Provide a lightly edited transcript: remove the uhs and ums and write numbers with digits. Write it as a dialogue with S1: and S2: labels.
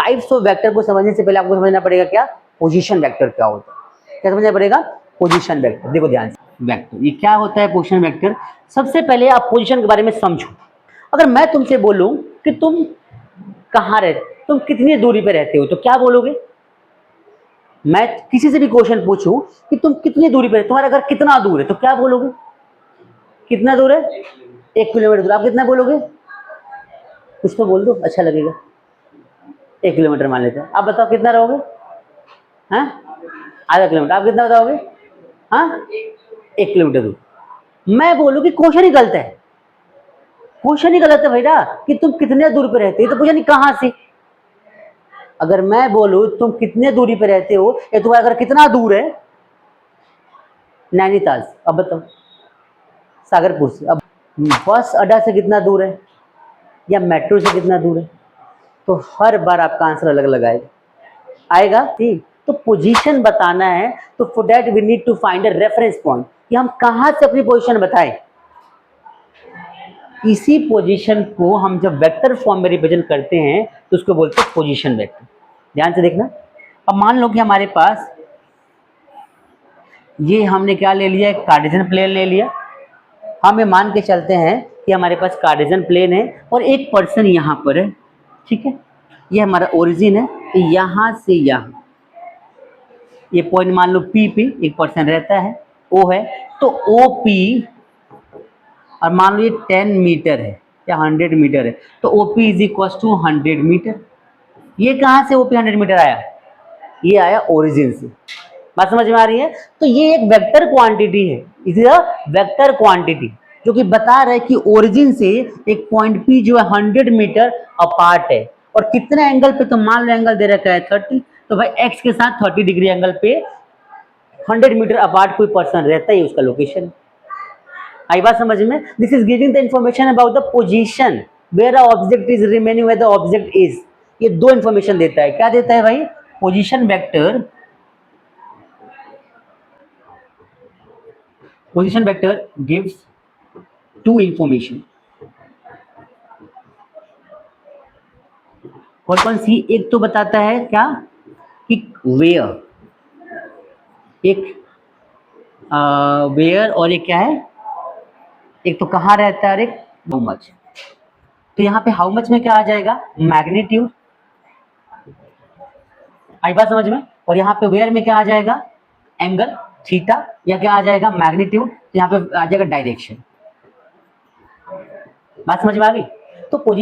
S1: Types of vector को समझने से पहले आपको समझना पड़ेगा क्या पोजीशन वेक्टर क्या होता है। क्या समझना पड़ेगा? Position vector. देखो ध्यान से, वेक्टर ये क्या होता है पोजीशन वेक्टर। सबसे पहले आप पोजीशन के बारे में समझो। अगर मैं तुमसे बोलूं कि तुम कहाँ रहते, तुम कितनी दूरी पे रहते हो, तो क्या बोलोगे? मैं किसी से भी क्वेश्चन पूछूं कि तुम कितनी दूरी पे, तुम्हारा घर कितना दूर है, तो क्या बोलोगे? कितना दूर है? 1 किलोमीटर दूर। आप कितना बोलोगे? कुछ तो बोल दो, अच्छा लगेगा। 1 किलोमीटर मान लेते हैं। आप बताओ कितना रहोगे? हाँ, आधा किलोमीटर। आप कितना बताओगे? हाँ, 1 किलोमीटर दूर। मैं बोलूं कि क्वेश्चन ही गलत है, क्वेश्चन ही गलत है भैया कि तुम कितने दूर पे रहते हो, तो पूछा नहीं कहां से। अगर मैं बोलूं तुम कितने दूरी पे रहते हो, ये तुम्हारा घर कितना दूर है, नैनीताल से, अब बताओ सागरपुर से, अब बस अड्डा से कितना दूर है या मेट्रो से कितना दूर है, तो हर बार आपका आंसर अलग अलग आएगा। ठीक, तो पोजीशन बताना है, तो for that we need to find a reference point कि हम कहां से अपनी पोजीशन बताएं। इसी पोजीशन को हम जब वेक्टर फॉर्म में रिप्रेजेंट करते हैं तो उसको बोलते हैं पोजीशन वेक्टर। ध्यान से देखना। अब मान लो कि हमारे पास ये हमने क्या ले लिया, एक कार्टेशियन प्लेन ले लिया। हम ये मान के चलते हैं कि हमारे पास कार्टेशियन प्लेन है और एक पर्सन यहाँ पर है, ठीक है। ये हमारा ओरिजिन है, तो यहाँ से यहाँ ये पॉइंट मान लो पी पे एक पर्सन रहता है, ओ है, तो ओ पी, और मान लो ये 10 मीटर है या 100 मीटर है, तो O P is equal to 100 metre. ये कहाँ से ओ पी 100 मीटर आया? ये आया ओरिजिन से। बात समझ में आ रही है? तो ये एक वेक्टर क्वांटिटी है, it is a vector quantity जो कि बता रहा है कि ओरिजिन से एक पॉइंट पी जो है 100 मीटर अपार्ट है। और कितने एंगल पे, तो मान लो एंगल दे रखा है 30, तो भाई एक्स के साथ 30 डिग्री एंगल पे 100 मीटर अपार्ट कोई पर्सन रहता है, उसका लोकेशन। आई बात समझ में? This is giving the information about the position where a object is remaining where the object is. ये दो इंफॉर्मेशन देता है। क्या देता है भाई? Position vector, position vector gives two information. कौन कौन सी? एक तो बताता है क्या कि वेयर, एक वेयर, और एक क्या है, एक तो कहाँ रहता है और एक हाउ मच। तो यहाँ पे हाउ मच में क्या आ जाएगा? मैग्नीट्यूड। आई बात समझ में? और यहाँ पे वेयर में क्या आ जाएगा? एंगल थीटा, या क्या आ जाएगा? मैग्नीट्यूड। यहाँ पे आ जाएगा डायरेक्शन। बात समझ में आ गई? तो